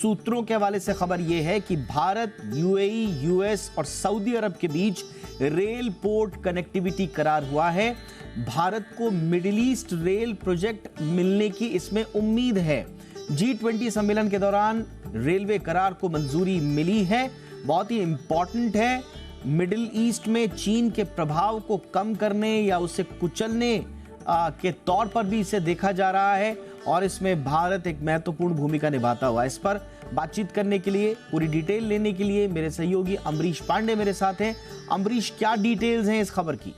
सूत्रों के हवाले से खबर यह है कि भारत, यूएई, यूएस और सऊदी अरब के बीच रेल पोर्ट कनेक्टिविटी करार हुआ है। भारत को मिडिल ईस्ट रेल प्रोजेक्ट मिलने की इसमें उम्मीद है। G20 सम्मेलन के दौरान रेलवे करार को मंजूरी मिली है। बहुत ही इंपॉर्टेंट है। मिडिल ईस्ट में चीन के प्रभाव को कम करने या उसे कुचलने के तौर पर भी इसे देखा जा रहा है और इसमें भारत एक महत्वपूर्ण भूमिका निभाता हुआ। इस पर बातचीत करने के लिए, पूरी डिटेल लेने के लिए मेरे सहयोगी अमरीश पांडे मेरे साथ हैं। अमरीश, क्या डिटेल्स हैं इस खबर की?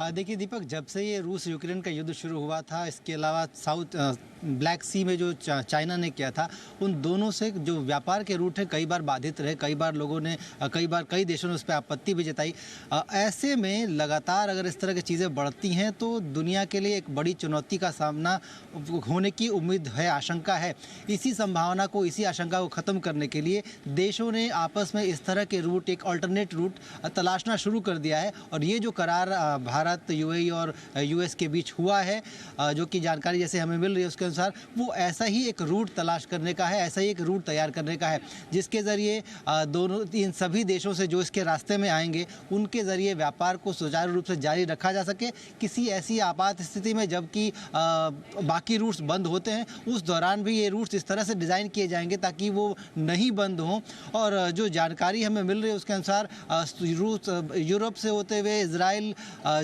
देखिए दीपक, जब से ये रूस यूक्रेन का युद्ध शुरू हुआ था, इसके अलावा साउथ ब्लैक सी में जो चाइना ने किया था, उन दोनों से जो व्यापार के रूट है कई बार बाधित रहे। कई बार लोगों ने कई देशों ने उस पर आपत्ति भी जताई। ऐसे में लगातार अगर इस तरह की चीज़ें बढ़ती हैं तो दुनिया के लिए एक बड़ी चुनौती का सामना होने की उम्मीद है, आशंका है। इसी आशंका को ख़त्म करने के लिए देशों ने आपस में इस तरह के रूट, एक अल्टरनेट रूट तलाशना शुरू कर दिया है। और ये जो करार भारत, यूएई और यूएस के बीच हुआ है, जो कि जानकारी जैसे हमें मिल रही है उसके अनुसार वो ऐसा ही एक रूट तलाश करने का है, ऐसा ही एक रूट तैयार करने का है, जिसके ज़रिए इन सभी देशों से जो इसके रास्ते में आएंगे उनके ज़रिए व्यापार को सुचारू रूप से जारी रखा जा सके। किसी ऐसी आपात स्थिति में जबकि बाकी रूट्स बंद होते हैं, उस दौरान भी ये रूट्स इस तरह से डिज़ाइन किए जाएंगे ताकि वो नहीं बंद हों। और जो जानकारी हमें मिल रही है उसके अनुसार रूस यूरोप से होते हुए इजराइल,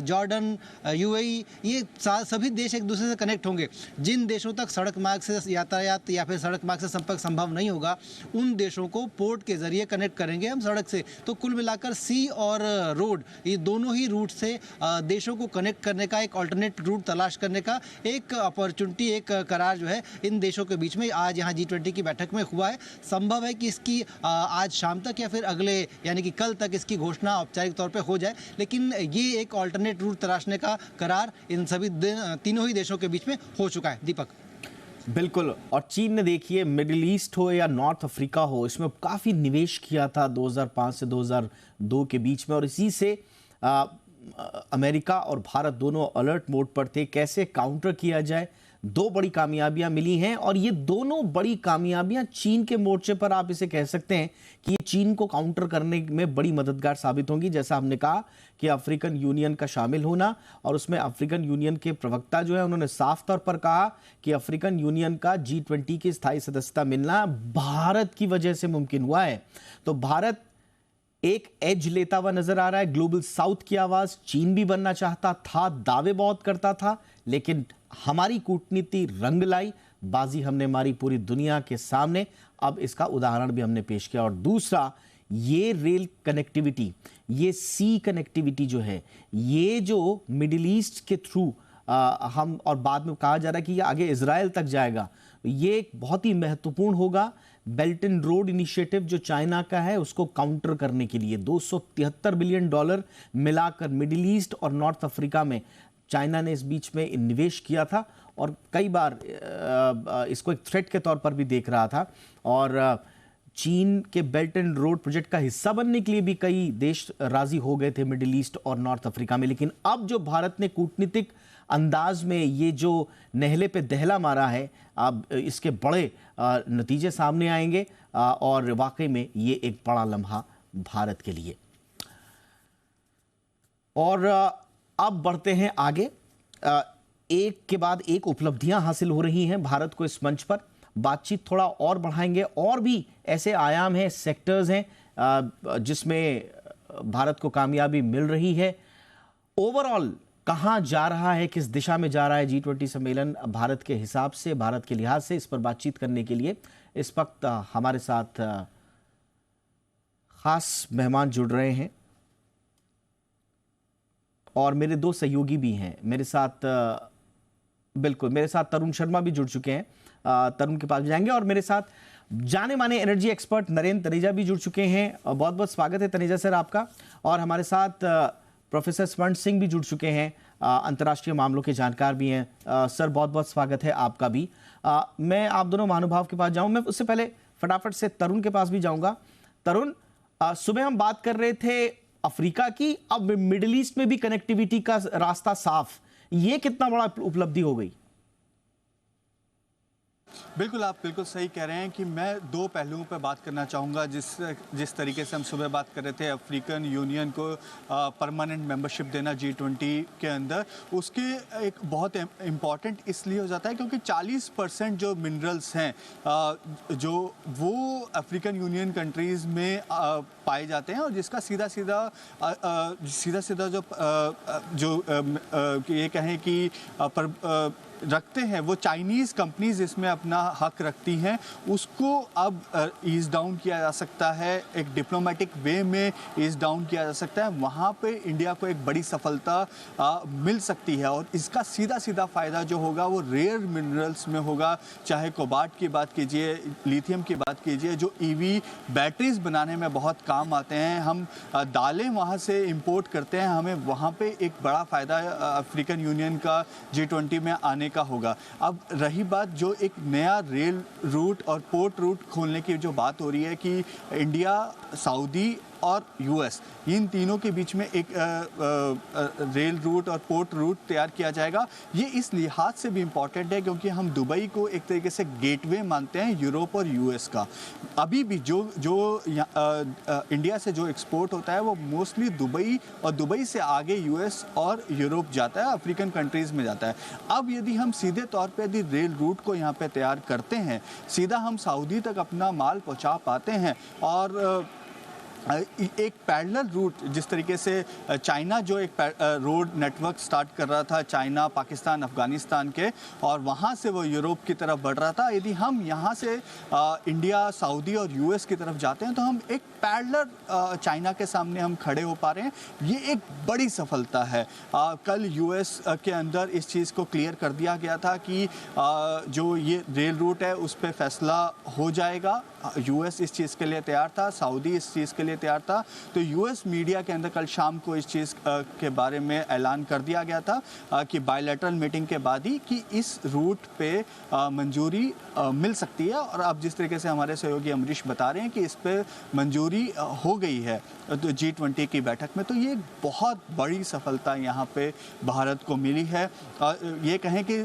जॉर्डन, यूएई, ये सभी देश एक दूसरे से कनेक्ट होंगे। जिन देशों तक सड़क मार्ग से यातायात या फिर सड़क मार्ग से संपर्क संभव नहीं होगा, उन देशों को पोर्ट के जरिए कनेक्ट करेंगे हम सड़क से। तो कुल मिलाकर सी और रोड, ये दोनों ही रूट से देशों को कनेक्ट करने का, एक अल्टरनेट रूट तलाश करने का एक अपॉर्चुनिटी, एक करार जो है इन देशों के बीच में आज यहाँ G20 की बैठक में हुआ है। संभव है कि इसकी आज शाम तक या फिर अगले यानी कि कल तक इसकी घोषणा औपचारिक तौर पर हो जाए। लेकिन ये एक अल्टरनेट रूट तलाशने का करार इन सभी तीनों ही देशों के बीच में हो चुका है। दीपक, बिल्कुल। और चीन ने देखिए, मिडिल ईस्ट हो या नॉर्थ अफ्रीका हो, इसमें काफ़ी निवेश किया था 2005 से 2002 के बीच में, और इसी से अमेरिका और भारत दोनों अलर्ट मोड पर थे। कैसे काउंटर किया जाए, दो बड़ी कामयाबियां मिली हैं और ये दोनों बड़ी कामयाबियां चीन के मोर्चे पर आप इसे कह सकते हैं कि ये चीन को काउंटर करने में बड़ी मददगार साबित होंगी। जैसा हमने कहा कि अफ्रीकन यूनियन का शामिल होना, और उसमें अफ्रीकन यूनियन के प्रवक्ता जो है उन्होंने साफ तौर पर कहा कि अफ्रीकन यूनियन का G20 की स्थायी सदस्यता मिलना भारत की वजह से मुमकिन हुआ है। तो भारत एक एज लेता हुआ नजर आ रहा है। ग्लोबल साउथ की आवाज चीन भी बनना चाहता था, दावे बहुत करता था, लेकिन हमारी कूटनीति रंग लाई, बाजी हमने मारी पूरी दुनिया के सामने। अब इसका उदाहरण भी हमने पेश किया। और दूसरा, ये रेल कनेक्टिविटी, ये सी कनेक्टिविटी जो है, ये जो मिडिल ईस्ट के थ्रू हम, और बाद में कहा जा रहा है कि ये आगे इजराइल तक जाएगा, ये बहुत ही महत्वपूर्ण होगा। बेल्ट एंड रोड इनिशिएटिव जो चाइना का है, उसको काउंटर करने के लिए $273 बिलियन मिलाकर मिडिल ईस्ट और नॉर्थ अफ्रीका में चाइना ने इस बीच में निवेश किया था और कई बार इसको एक थ्रेट के तौर पर भी देख रहा था। और चीन के बेल्ट एंड रोड प्रोजेक्ट का हिस्सा बनने के लिए भी कई देश राजी हो गए थे मिडिल ईस्ट और नॉर्थ अफ्रीका में। लेकिन अब जो भारत ने कूटनीतिक अंदाज में ये जो नहले पे दहला मारा है, अब इसके बड़े नतीजे सामने आएंगे और वाकई में ये एक बड़ा लम्हा भारत के लिए। और अब बढ़ते हैं आगे। एक के बाद एक उपलब्धियां हासिल हो रही हैं भारत को इस मंच पर। बातचीत थोड़ा और बढ़ाएंगे, और भी ऐसे आयाम हैं, सेक्टर्स हैं जिसमें भारत को कामयाबी मिल रही है। ओवरऑल कहां जा रहा है, किस दिशा में जा रहा है G20 सम्मेलन भारत के हिसाब से, भारत के लिहाज से, इस पर बातचीत करने के लिए इस वक्त हमारे साथ खास मेहमान जुड़ रहे हैं और मेरे दो सहयोगी भी हैं मेरे साथ। बिल्कुल, मेरे साथ तरुण शर्मा भी जुड़ चुके हैं, तरुण के पास भी जाएंगे। और मेरे साथ जाने माने एनर्जी एक्सपर्ट नरेंद्र तनेजा भी जुड़ चुके हैं। बहुत बहुत स्वागत है तनेजा सर आपका। और हमारे साथ प्रोफेसर स्वर्ण सिंह भी जुड़ चुके हैं, अंतर्राष्ट्रीय मामलों के जानकार भी हैं। सर बहुत बहुत स्वागत है आपका भी। मैं आप दोनों महानुभाव के पास जाऊं, मैं उससे पहले फटाफट से तरुण के पास भी जाऊंगा। तरुण, सुबह हम बात कर रहे थे अफ्रीका की, अब मिडिल ईस्ट में भी कनेक्टिविटी का रास्ता साफ, ये कितना बड़ा उपलब्धि हो गई? बिल्कुल, आप बिल्कुल सही कह रहे हैं कि मैं दो पहलुओं पर बात करना चाहूँगा। जिस तरीके से हम सुबह बात कर रहे थे अफ्रीकन यूनियन को परमानेंट मेंबरशिप देना G20 के अंदर, उसके एक बहुत इम्पॉर्टेंट इसलिए हो जाता है क्योंकि 40% जो मिनरल्स हैं जो वो अफ्रीकन यूनियन कंट्रीज़ में पाए जाते हैं, और जिसका सीधा सीधा जो ये कहें कि रखते हैं वो चाइनीज़ कंपनीज इसमें अपना हक रखती हैं, उसको अब ईज डाउन किया जा सकता है, एक डिप्लोमेटिक वे में ईज डाउन किया जा सकता है। वहाँ पे इंडिया को एक बड़ी सफलता मिल सकती है, और इसका सीधा फ़ायदा जो होगा वो रेयर मिनरल्स में होगा। चाहे कोबाल्ट की बात कीजिए, लिथियम की बात कीजिए, जो ईवी बैटरीज बनाने में बहुत काम आते हैं। हम दालें वहाँ से इंपोर्ट करते हैं, हमें वहाँ पे एक बड़ा फ़ायदा अफ्रीकन यूनियन का G20 में आने का होगा। अब रही बात जो एक नया रेल रूट और पोर्ट रूट खोलने की जो बात हो रही है कि इंडिया, सऊदी और यूएस, इन तीनों के बीच में एक रेल रूट और पोर्ट रूट तैयार किया जाएगा। ये इस लिहाज से भी इम्पॉर्टेंट है क्योंकि हम दुबई को एक तरीके से गेटवे मानते हैं यूरोप और यूएस का। अभी भी जो इंडिया से जो एक्सपोर्ट होता है वो मोस्टली दुबई, और दुबई से आगे यूएस और यूरोप जाता है, अफ्रीकन कंट्रीज़ में जाता है। अब यदि हम सीधे तौर पे यदि रेल रूट को यहाँ पे तैयार करते हैं, सीधा हम सऊदी तक अपना माल पहुँचा पाते हैं, और एक पैरेलल रूट, जिस तरीके से चाइना जो एक रोड नेटवर्क स्टार्ट कर रहा था, चाइना, पाकिस्तान, अफगानिस्तान के, और वहाँ से वो यूरोप की तरफ बढ़ रहा था। यदि हम यहाँ से इंडिया, सऊदी और यूएस की तरफ जाते हैं तो हम एक पैरेलल चाइना के सामने हम खड़े हो पा रहे हैं। ये एक बड़ी सफलता है। कल यूएस के अंदर इस चीज़ को क्लियर कर दिया गया था कि जो ये रेल रूट है उस पर फैसला हो जाएगा। यूएस इस चीज़ के लिए तैयार था, सऊदी इस चीज़ के लिए तैयार था। तो यूएस मीडिया के अंदर कल शाम को इस चीज़ के बारे में ऐलान कर दिया गया था कि बायलैटरल मीटिंग के बाद ही कि इस रूट पे मंजूरी मिल सकती है। और अब जिस तरीके से हमारे सहयोगी अमरीश बता रहे हैं कि इस पे मंजूरी हो गई है तो G20 की बैठक में, तो ये बहुत बड़ी सफलता यहाँ पे भारत को मिली है। ये कहें कि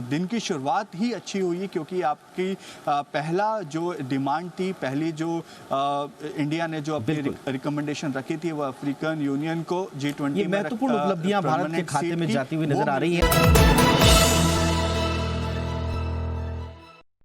दिन की शुरुआत ही अच्छी हुई क्योंकि आपकी पहला जो डिमांड थी, पहली जो इंडिया ने जो अपनी रिकमेंडेशन रखी थी वो अफ्रीकन यूनियन को G20 में महत्वपूर्ण उपलब्धियां भारत के खाते में जाती हुई नजर आ रही है।